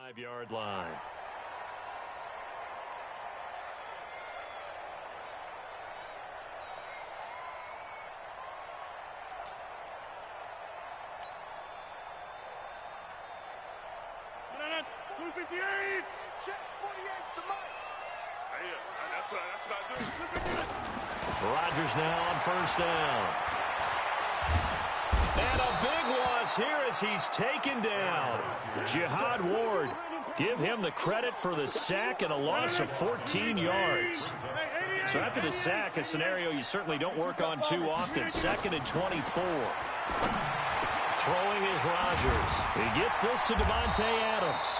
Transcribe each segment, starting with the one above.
5-yard line. Rodgers now on first down. And a big loss here as he's taken down. Jihad Ward. Give him the credit for the sack and a loss of 14 yards. So after the sack, a scenario you certainly don't work on too often. 2nd and 24. Throwing is Rodgers. He gets this to Devontae Adams.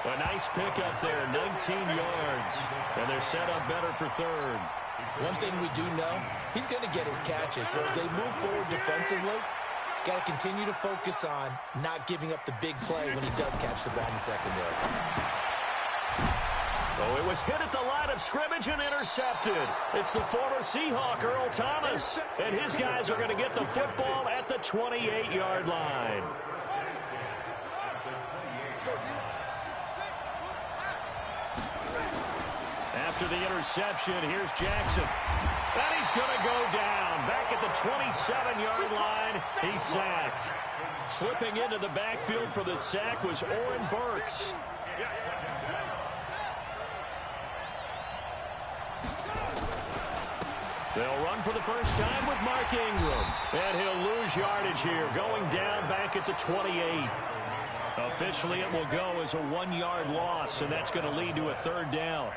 A nice pickup there, 19 yards. And they're set up better for third. One thing we do know, he's going to get his catches. So as they move forward defensively, got to continue to focus on not giving up the big play when he does catch the ball in the secondary. Oh, it was hit at the line of scrimmage and intercepted. It's the former Seahawk, Earl Thomas. And his guys are going to get the football at the 28-yard line. After the interception, here's Jackson. And he's going to go down. Back at the 27-yard line, he's sacked. Slipping into the backfield for the sack was Oren Burks. They'll run for the first time with Mark Ingram. And he'll lose yardage here, going down back at the 28. Officially, it will go as a 1-yard loss, and that's going to lead to a third down.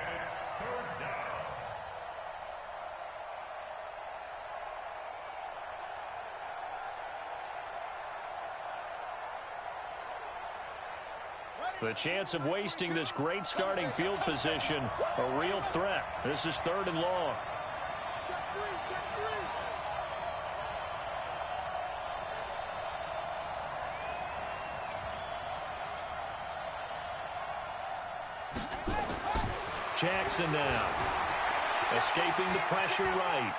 The chance of wasting this great starting field position, a real threat. This is 3rd and long. Jackson now. Escaping the pressure right.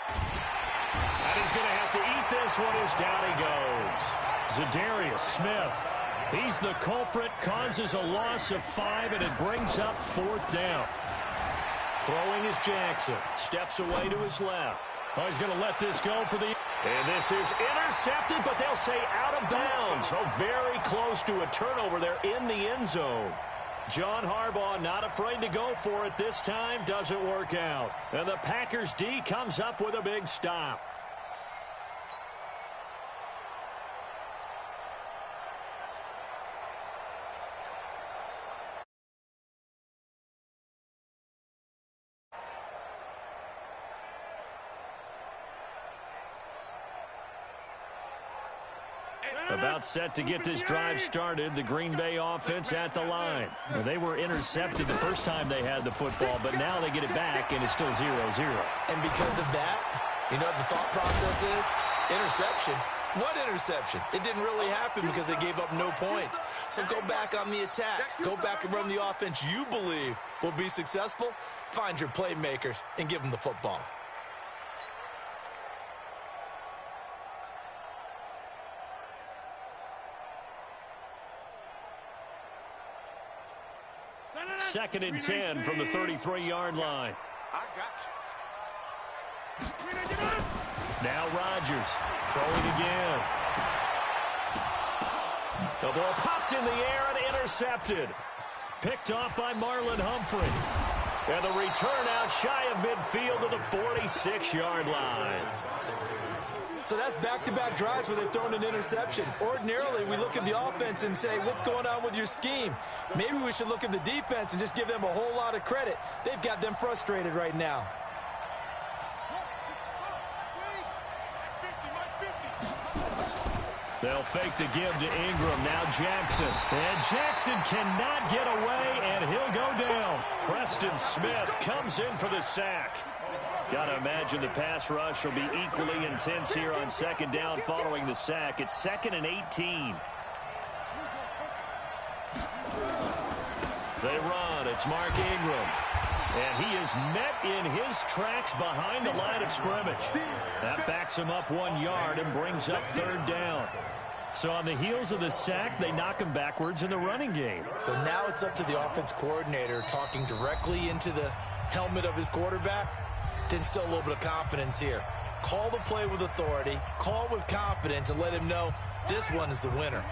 And he's going to have to eat this one as down he goes. Zadarius Smith. He's the culprit, causes a loss of 5, and it brings up 4th down. Throwing is Jackson. Steps away to his left. Oh, he's going to let this go for the... And this is intercepted, but they'll say out of bounds. Oh, very close to a turnover there in the end zone. John Harbaugh not afraid to go for it this time. Doesn't work out. And the Packers D comes up with a big stop. About set to get this drive started, the Green Bay offense at the line. They were intercepted the first time they had the football, but now they get it back, and it's still 0-0. And because of that, you know what the thought process is? Interception. What interception? It didn't really happen because they gave up no points. So go back on the attack. Go back and run the offense you believe will be successful. Find your playmakers and give them the football. Second and 10 from the 33-yard line. Now Rodgers throwing again. The ball popped in the air and intercepted. Picked off by Marlon Humphrey. And the return out shy of midfield to the 46-yard line. So that's back-to-back drives where they've thrown an interception. Ordinarily, we look at the offense and say, what's going on with your scheme? Maybe we should look at the defense and just give them a whole lot of credit. They've got them frustrated right now. They'll fake the give to Ingram. Now Jackson. And Jackson cannot get away, and he'll go down. Preston Smith comes in for the sack. Got to imagine the pass rush will be equally intense here on 2nd down following the sack. It's 2nd and 18. They run. It's Mark Ingram. And he is met in his tracks behind the line of scrimmage. That backs him up 1 yard and brings up 3rd down. So on the heels of the sack, they knock him backwards in the running game. So now it's up to the offense coordinator talking directly into the helmet of his quarterback to instill a little bit of confidence here. Call the play with authority, call it with confidence, and let him know this one is the winner.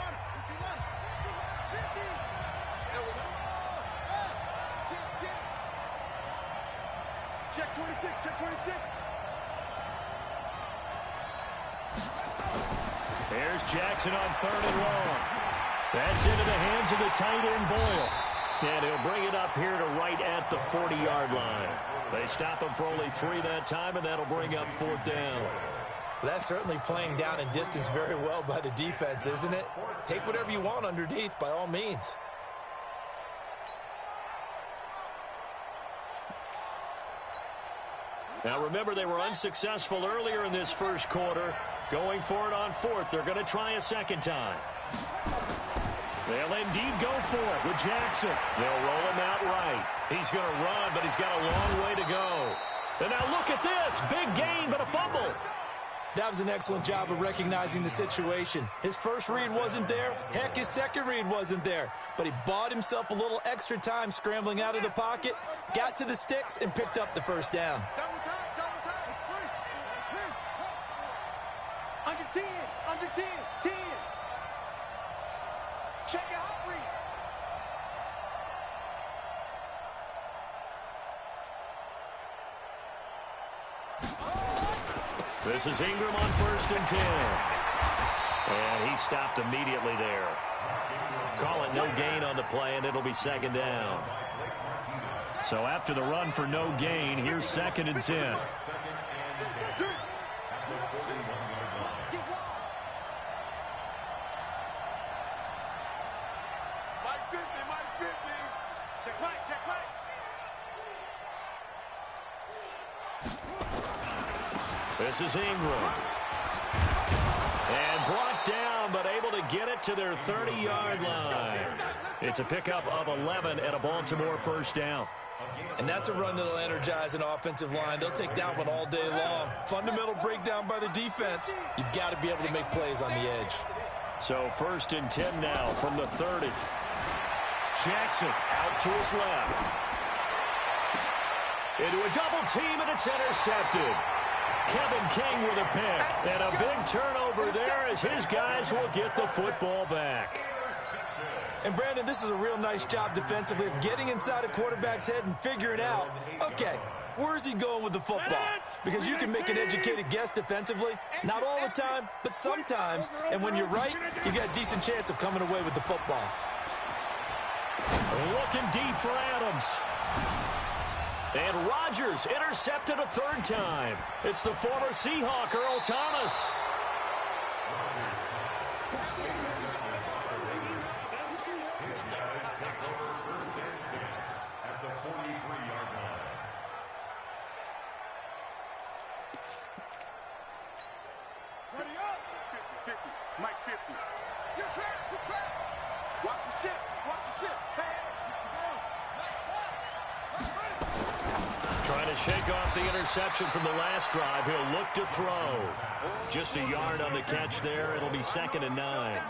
Check 26, check 26. There's Jackson on 3rd and long. That's into the hands of the tight end, Boyle. And he'll bring it up here to right at the 40-yard line. They stop him for only 3 that time, and that'll bring up 4th down. That's certainly playing down in distance very well by the defense, isn't it? Take whatever you want underneath, by all means. Now remember, they were unsuccessful earlier in this first quarter. Going for it on 4th. They're going to try a second time. They'll indeed go for it with Jackson. They'll roll him out right. He's going to run, but he's got a long way to go. And now look at this. Big gain, but a fumble. That was an excellent job of recognizing the situation. His first read wasn't there. Heck, his second read wasn't there. But he bought himself a little extra time scrambling out of the pocket, got to the sticks, and picked up the first down. Double time. It's free. Under 10, under 10, 10. Check your hot read. This is Ingram on 1st and 10. And he stopped immediately there. Call it no gain on the play, and it'll be 2nd down. So after the run for no gain, here's 2nd and 10. This is Ingram. And brought down, but able to get it to their 30-yard line. It's a pickup of 11 and a Baltimore first down. And that's a run that'll energize an offensive line. They'll take that one all day long. Fundamental breakdown by the defense. You've got to be able to make plays on the edge. So 1st and 10 now from the 30. Jackson out to his left. Into a double team, and it's intercepted. Kevin King with a pick. And a big turnover there as his guys will get the football back. And, Brandon, this is a real nice job defensively of getting inside a quarterback's head and figuring out, okay, where's he going with the football? Because you can make an educated guess defensively, not all the time, but sometimes. And when you're right, you've got a decent chance of coming away with the football. Looking deep for Adams. And Rodgers intercepted a 3rd time. It's the former Seahawk, Earl Thomas. Ready up. 50, Mike 50. You're trapped. Watch the ship. Hey. Trying to shake off the interception from the last drive. He'll look to throw. Just a yard on the catch there. It'll be 2nd and 9.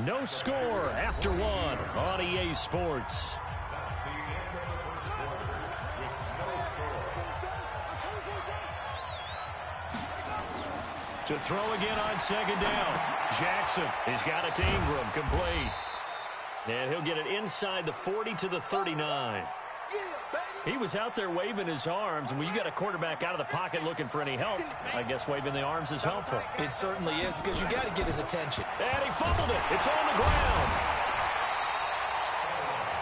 No score after 1 on EA Sports. To throw again on 2nd down. Jackson has got it to Ingram, complete. And he'll get it inside the 40 to the 39. He was out there waving his arms, and when you got a quarterback out of the pocket looking for any help, I guess waving the arms is helpful. It certainly is, because you got to get his attention. And he fumbled it. It's on the ground.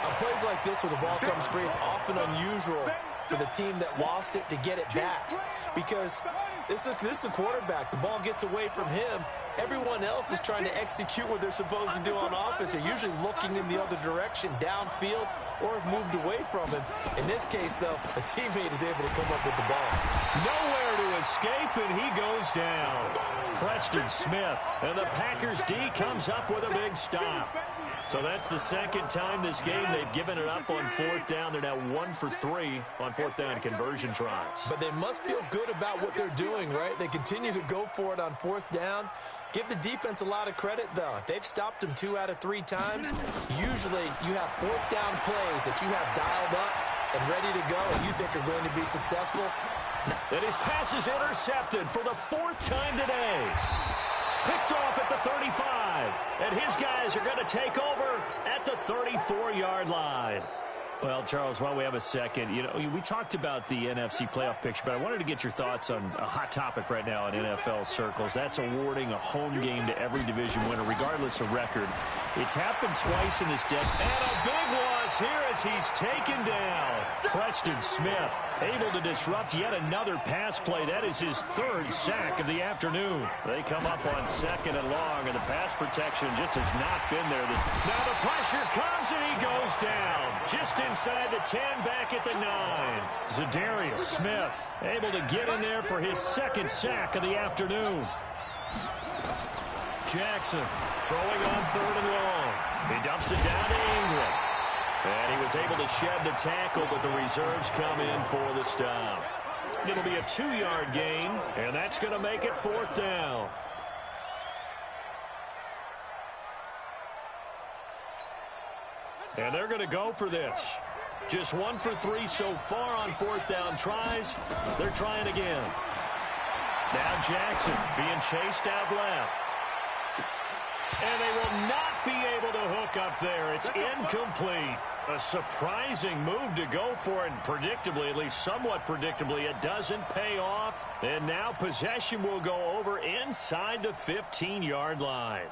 On plays like this where the ball comes free, it's often unusual for the team that lost it to get it back, because this is a quarterback. The ball gets away from him, Everyone else is trying to execute what they're supposed to do on offense. They're usually looking in the other direction, downfield, or have moved away from him. In this case, though, a teammate is able to come up with the ball. Nowhere to escape, and he goes down. Preston Smith, and the Packers D comes up with a big stop. So that's the second time this game they've given it up on fourth down. They're now 1 for 3 on fourth down conversion tries. But they must feel good about what they're doing, right? They continue to go for it on fourth down. Give the defense a lot of credit, though. They've stopped them 2 out of 3 times. Usually, you have fourth down plays that you have dialed up and ready to go and you think are going to be successful. And his pass is intercepted for the 4th time today. Picked off at the 35. And his guys are going to take over at the 34-yard line. Well, Charles, while we have a second, you know, we talked about the NFC playoff picture, but I wanted to get your thoughts on a hot topic right now in NFL circles. That's awarding a home game to every division winner, regardless of record. It's happened twice in this decade. And a big loss here as he's taken down. Preston Smith able to disrupt yet another pass play. That is his 3rd sack of the afternoon. They come up on 2nd and long, and the pass protection just has not been there. Now the pressure comes, and he goes down. Just inside the 10, back at the 9. Zadarius Smith able to get in there for his 2nd sack of the afternoon. Jackson throwing on 3rd and long. He dumps it down to Ingram. And he was able to shed the tackle, but the reserves come in for the stop. It'll be a 2-yard gain, and that's going to make it 4th down. And they're going to go for this. Just 1 for 3 so far on 4th down tries. They're trying again. Now Jackson being chased out left. And they will not be able to hook up there. It's incomplete. A surprising move to go for it, and predictably, at least somewhat predictably, it doesn't pay off. And now possession will go over inside the 15-yard line.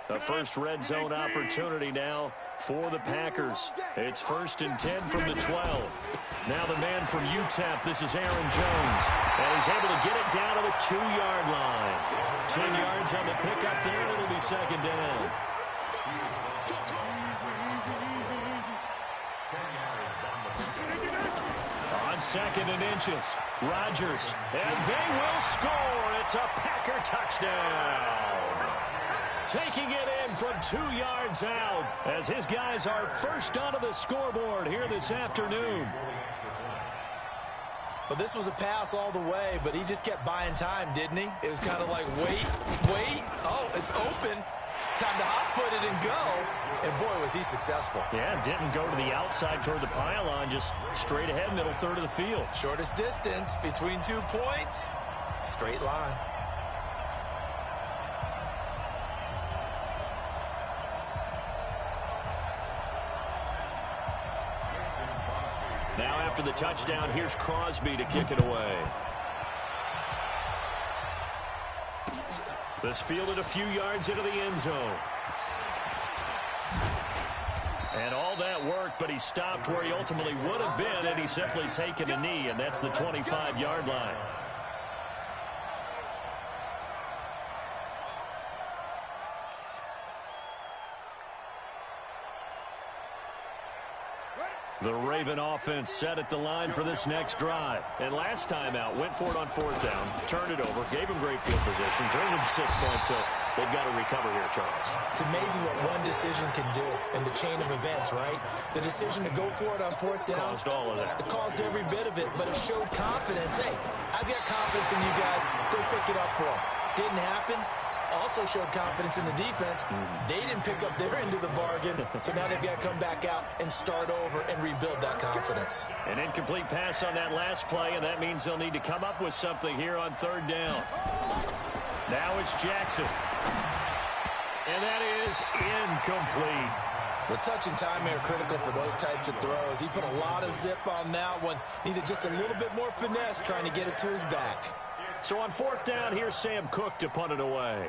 The first red zone opportunity now for the Packers. It's 1st and 10 from the 12. Now the man from UTEP, this is Aaron Jones. And he's able to get it down to the 2-yard line. 10 yards on the pickup there, and it'll be 2nd down. On 2nd and inches, Rodgers. And they will score. It's a Packer touchdown. Taking it in from 2 yards out as his guys are first onto the scoreboard here this afternoon. Well, this was a pass all the way, but he just kept buying time, didn't he? It was kind of like, wait. Oh, it's open. Time to hot-foot it and go. And, boy, was he successful. Yeah, didn't go to the outside toward the pylon, just straight ahead, middle third of the field. Shortest distance between 2 points, straight line. Now after the touchdown, here's Crosby to kick it away. This fielded a few yards into the end zone. And all that worked, but he stopped where he ultimately would have been, and he's simply taken a knee, and that's the 25-yard line. The Raven offense set at the line for this next drive. And last time out, went for it on 4th down, turned it over, gave him great field position, turned him 6 points, so they've got to recover here, Charles. It's amazing what one decision can do in the chain of events, right? The decision to go for it on 4th down. Caused all of that. It caused every bit of it, but it showed confidence. Hey, I've got confidence in you guys. Go pick it up for them. Didn't happen. Also showed confidence in the defense. They didn't pick up their end of the bargain, so now they've got to come back out and start over and rebuild that confidence. An incomplete pass on that last play, and that means they'll need to come up with something here on 3rd down. Now it's Jackson. And that is incomplete. The touch and timing are critical for those types of throws. He put a lot of zip on that one. Needed just a little bit more finesse trying to get it to his back. So on 4th down, here's Sam Cook to punt it away.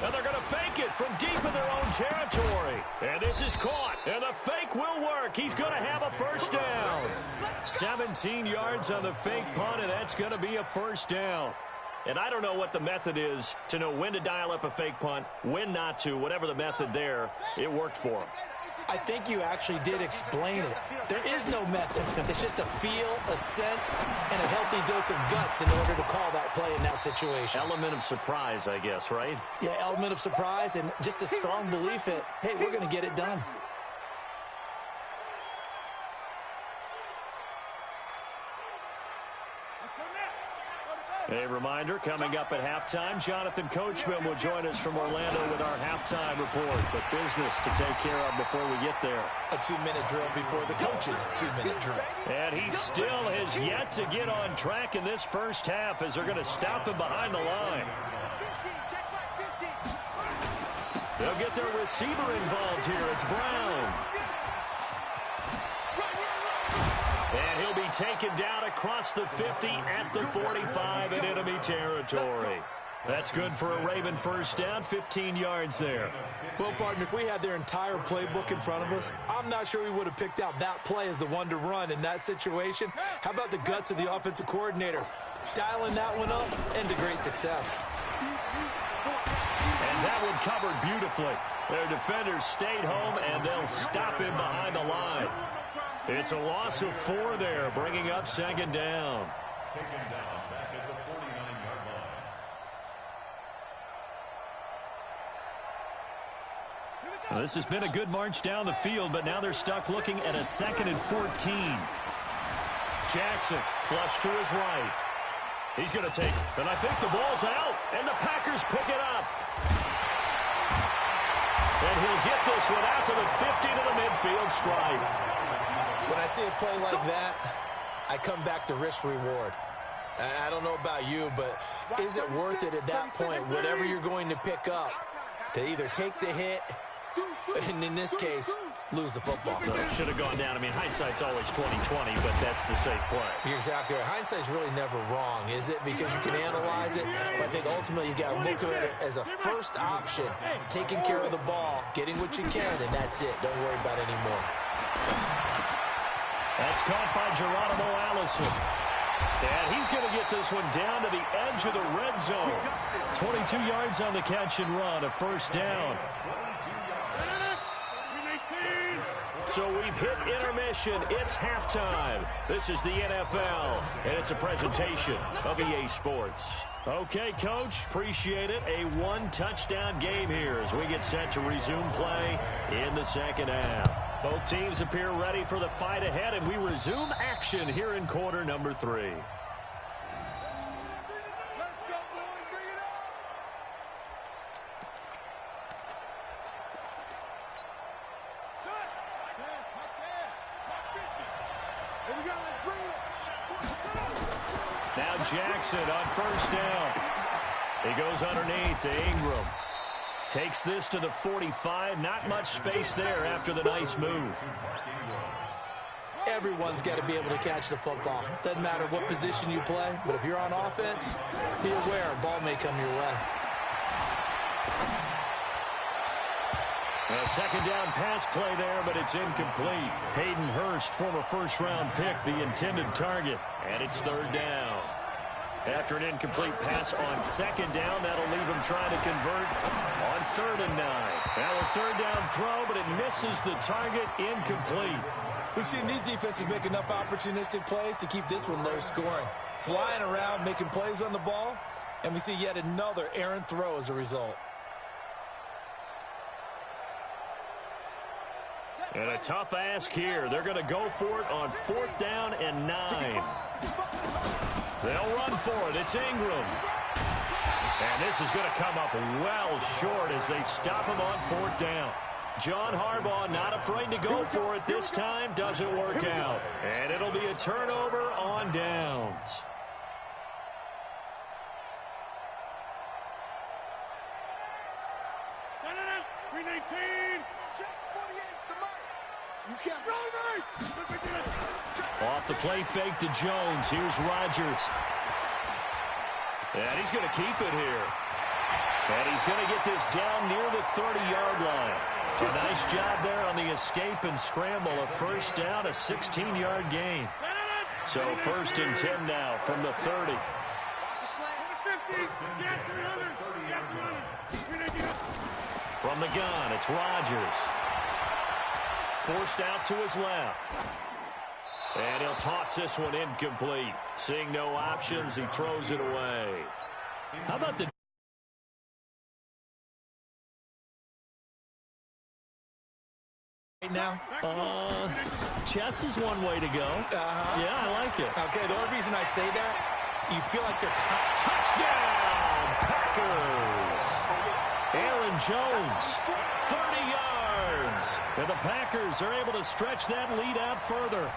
And they're going to fake take it from deep in their own territory. And this is caught, and the fake will work. He's going to have a first down. 17 yards on the fake punt, and that's going to be a first down. And I don't know what the method is to know when to dial up a fake punt, when not to. Whatever the method there, it worked for him. I think you actually did explain it. There is no method. It's just a feel, a sense, and a healthy dose of guts in order to call that play in that situation. Element of surprise, I guess, right? Yeah, element of surprise and just a strong belief that, hey, we're going to get it done. A reminder, coming up at halftime, Jonathan Coachman will join us from Orlando with our halftime report. But business to take care of before we get there. A 2-minute drill before the coach's 2-minute drill. And he still has yet to get on track in this first half as they're going to stop him behind the line. They'll get their receiver involved here. It's Brown. And he'll be taken down across the 50 at the 45 in enemy territory. That's good for a Raven first down, 15 yards there. Well, partner, if we had their entire playbook in front of us, I'm not sure we would have picked out that play as the one to run in that situation. How about the guts of the offensive coordinator? Dialing that one up and to great success. And that one covered beautifully. Their defenders stayed home, and they'll stop him behind the line. It's a loss of 4 there, bringing up second down. Taken down back at the 49-yard line. Well, this has been a good march down the field, but now they're stuck looking at a 2nd and 14. Jackson flush to his right. He's going to take it, and I think the ball's out, and the Packers pick it up. And he'll get this one out to the 50 to the midfield stripe. When I see a play like that, I come back to risk-reward. I don't know about you, but is it worth it at that point, whatever you're going to pick up, to either take the hit, and in this case, lose the football? No, it should have gone down. I mean, hindsight's always 20/20, but that's the safe play. You're exactly right. Hindsight's really never wrong, is it? Because you can analyze it, but I think ultimately you got to look at it as a first option, taking care of the ball, getting what you can, and that's it. Don't worry about it anymore. That's caught by Geronimo Allison. And he's going to get this one down to the edge of the red zone. 22 yards on the catch and run, a first down. So we've hit intermission. It's halftime. This is the NFL, and it's a presentation of EA Sports. Okay, Coach, appreciate it. A 1-touchdown game here as we get set to resume play in the second half. Both teams appear ready for the fight ahead, and we resume action here in quarter number 3. Now Jackson on first down. He goes underneath to Ingram. Takes this to the 45. Not much space there after the nice move. Everyone's got to be able to catch the football. Doesn't matter what position you play, but if you're on offense, be aware a ball may come your way. A second down pass play there, but it's incomplete. Hayden Hurst, former first-round pick, the intended target. And it's third down. After an incomplete pass on second down, that'll leave him trying to convert on 3rd and 9. Now a third down throw, but it misses the target, incomplete. We've seen these defenses make enough opportunistic plays to keep this one low scoring. Flying around, making plays on the ball, and we see yet another errant throw as a result. And a tough ask here. They're going to go for it on 4th down and 9. They'll run for it. It's Ingram. And this is going to come up well short as they stop him on 4th down. John Harbaugh not afraid to go for it this time. Doesn't work out. And it'll be a turnover on downs. Off the play fake to Jones. Here's Rodgers. And he's going to keep it here. And he's going to get this down near the 30-yard line. A nice job there on the escape and scramble. A first down, a 16-yard gain. So 1st and 10 now from the 30. From the gun, it's Rodgers. Forced out to his left. And he'll toss this one incomplete. Seeing no options, he throws it away. How about the now? Chess is one way to go. Yeah, I like it. Okay, the only reason I say that, you feel like they're Touchdown, Packers. Aaron Jones, 30 yards. And the Packers are able to stretch that lead out further.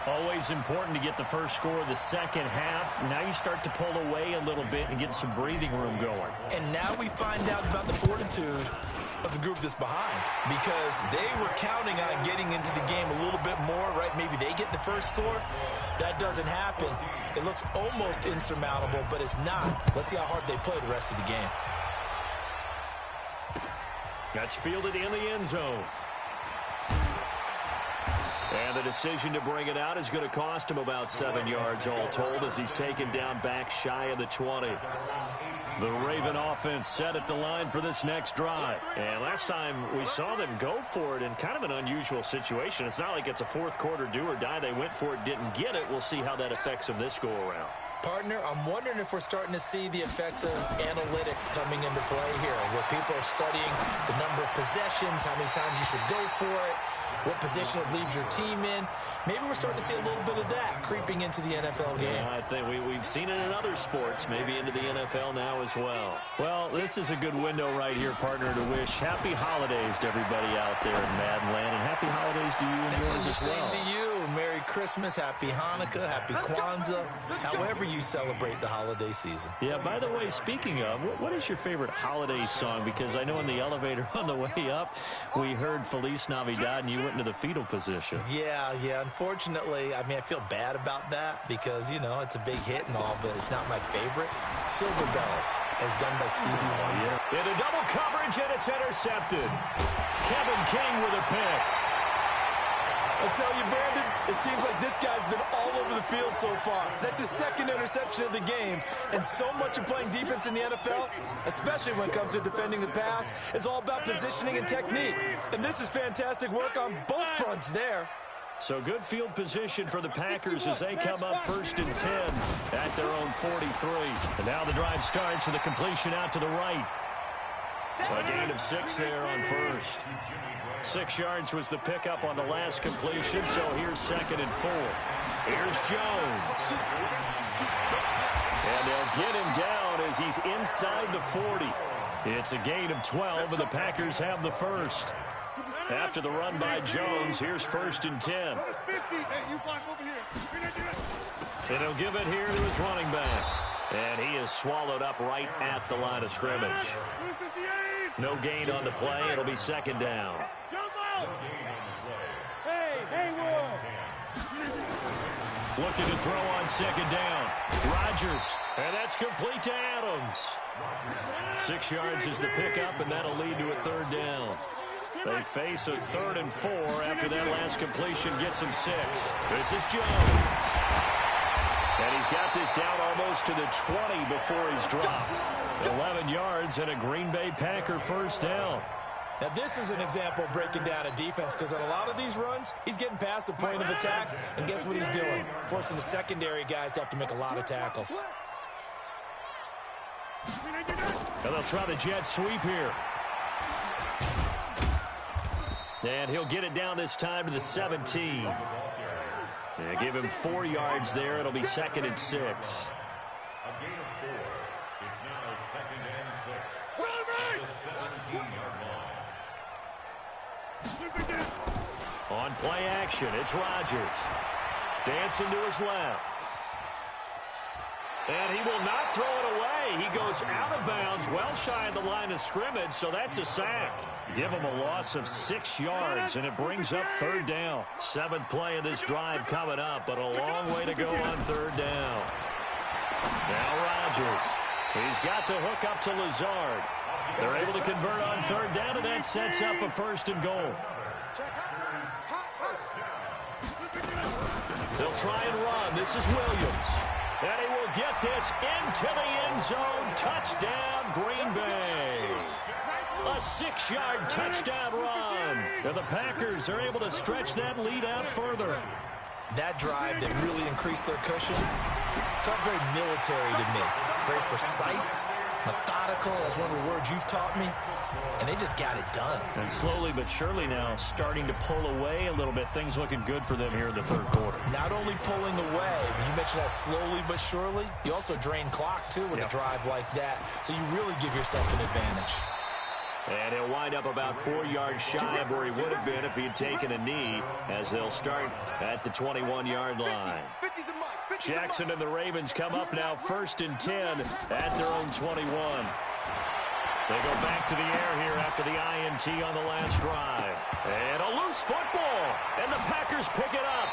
Always important to get the first score of the second half. Now you start to pull away a little bit and get some breathing room going. And now we find out about the fortitude of the group that's behind, because they were counting on getting into the game a little bit more, right? Maybe they get the first score. That doesn't happen. It looks almost insurmountable, but it's not. Let's see how hard they play the rest of the game. That's fielded in the end zone. And the decision to bring it out is going to cost him about 7 yards all told, as he's taken down back shy of the 20. The Raven offense set at the line for this next drive. And last time we saw them go for it in kind of an unusual situation. It's not like it's a fourth quarter do or die. They went for it, didn't get it. We'll see how that affects them this go-around. Partner, I'm wondering if we're starting to see the effects of analytics coming into play here, where people are studying the number of possessions, how many times you should go for it, what position it leaves your team in. Maybe we're starting to see a little bit of that creeping into the NFL game. Yeah, I think we've seen it in other sports, maybe into the NFL now as well. Well, this is a good window right here, partner, to wish happy holidays to everybody out there in Madden Land, and happy holidays to you and yours as well. Same to you. Merry Christmas, happy Hanukkah, happy Kwanzaa, however you celebrate the holiday season. Yeah, by the way, speaking of, what is your favorite holiday song? Because I know in the elevator on the way up, we heard Feliz Navidad, and you went into the fetal position. Yeah. Unfortunately, I mean, I feel bad about that because, you know, it's a big hit and all, but it's not my favorite. Silver Bells, as done by Stevie Wonder. In a double coverage, and it's intercepted. Kevin King with a pick. I tell you, Brandon, it seems like this guy's been all over the field so far. That's his second interception of the game. And so much of playing defense in the NFL, especially when it comes to defending the pass, is all about positioning and technique. And this is fantastic work on both fronts there. So good field position for the Packers as they come up 1st and 10 at their own 43. And now the drive starts with a completion out to the right. A gain of 6 there on first. 6 yards was the pickup on the last completion, so here's 2nd and 4. Here's Jones. And they'll get him down as he's inside the 40. It's a gain of 12, and the Packers have the first. After the run by Jones, here's 1st and 10. And he'll give it here to his running back. And he is swallowed up right at the line of scrimmage. No gain on the play. It'll be 2nd down. Looking to throw on 2nd down. Rodgers. And that's complete to Adams. 6 yards is the pickup, and that'll lead to a 3rd down. They face a 3rd and 4 after that last completion gets him 6. This is Jones. And he's got this down almost to the 20 before he's dropped. 11 yards and a Green Bay Packer 1st down. Now, this is an example of breaking down a defense, because on a lot of these runs, he's getting past the point of attack, and guess what he's doing? Forcing the secondary guys to have to make a lot of tackles. And they'll try the jet sweep here. And he'll get it down this time to the 17. They give him 4 yards there. It'll be 2nd and 6. A gain of 4. It's now 2nd and 6. At the 17-yard line. On play action, it's Rodgers. Dancing to his left. And he will not throw it away. He goes out of bounds, well shy of the line of scrimmage, so that's a sack. Give him a loss of 6 yards, and it brings up 3rd down. 7th play of this drive coming up, but a long way to go on 3rd down. Now Rodgers. He's got the hook up to Lazard. They're able to convert on third down, and that sets up a first and goal. They'll try and run. This is Williams. And he will get this into the end zone. Touchdown, Green Bay. A 6-yard touchdown run. And the Packers are able to stretch that lead out further. That drive that really increased their cushion felt very military to me. Very precise, methodical, that's one of the words you've taught me. And they just got it done. And slowly but surely now starting to pull away a little bit. Things looking good for them here in the third quarter. Not only pulling away, but you mentioned that slowly but surely. You also drain clock, too, with a drive like that. So you really give yourself an advantage. And he'll wind up about 4 yards shy of where he would have been if he had taken a knee, as they'll start at the 21-yard line. Jackson and the Ravens come up now 1st and 10 at their own 21. They go back to the air here after the INT on the last drive. And a loose football, and the Packers pick it up.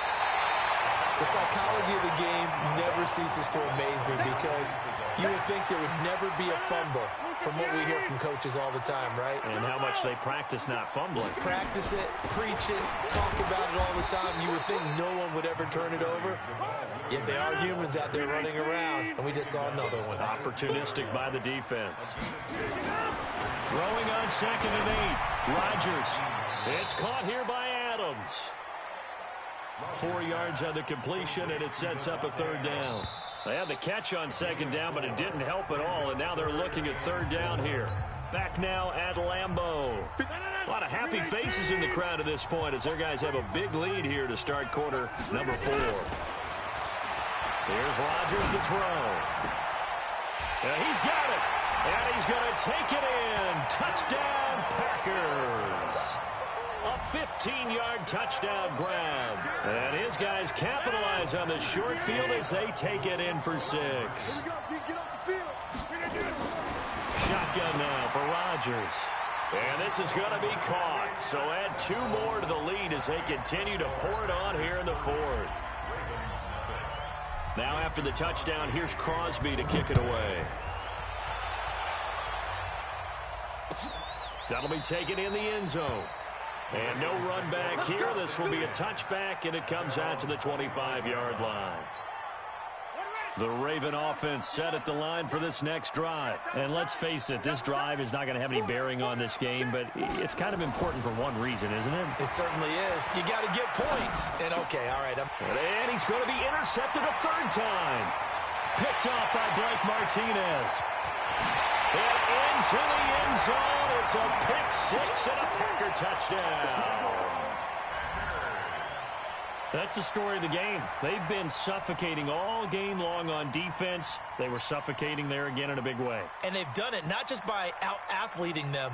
The psychology of the game never ceases to amaze me because you would think there would never be a fumble from what we hear from coaches all the time, right? And how much they practice not fumbling. Practice it, preach it, talk about it all the time. You would think no one would ever turn it over. Yet they are humans out there running around, and we just saw another one. Opportunistic by the defense. Throwing on 2nd and 8. Rodgers. It's caught here by Adams. 4 yards on the completion, and it sets up a third down. They had the catch on 2nd down, but it didn't help at all, and now they're looking at 3rd down here. Back now at Lambeau. A lot of happy faces in the crowd at this point as their guys have a big lead here to start quarter number 4. Here's Rodgers to throw. And he's got it. And he's going to take it in. Touchdown, Packers. A 15-yard touchdown grab. And his guys capitalize on the short field as they take it in for 6. Shotgun now for Rodgers. And this is going to be caught. So add 2 more to the lead as they continue to pour it on here in the 4th. Now after the touchdown, here's Crosby to kick it away. That'll be taken in the end zone. And no run back here. This will be a touchback, and it comes out to the 25-yard line. The Raven offense set at the line for this next drive. And let's face it, this drive is not going to have any bearing on this game, but it's kind of important for one reason, isn't it? It certainly is. You got to get points. And okay, all right. And he's going to be intercepted a 3rd time. Picked off by Blake Martinez. And into the end zone. It's a pick 6 and a Packer touchdown. That's the story of the game. They've been suffocating all game long on defense. They were suffocating there again in a big way. And they've done it not just by out-athleting them.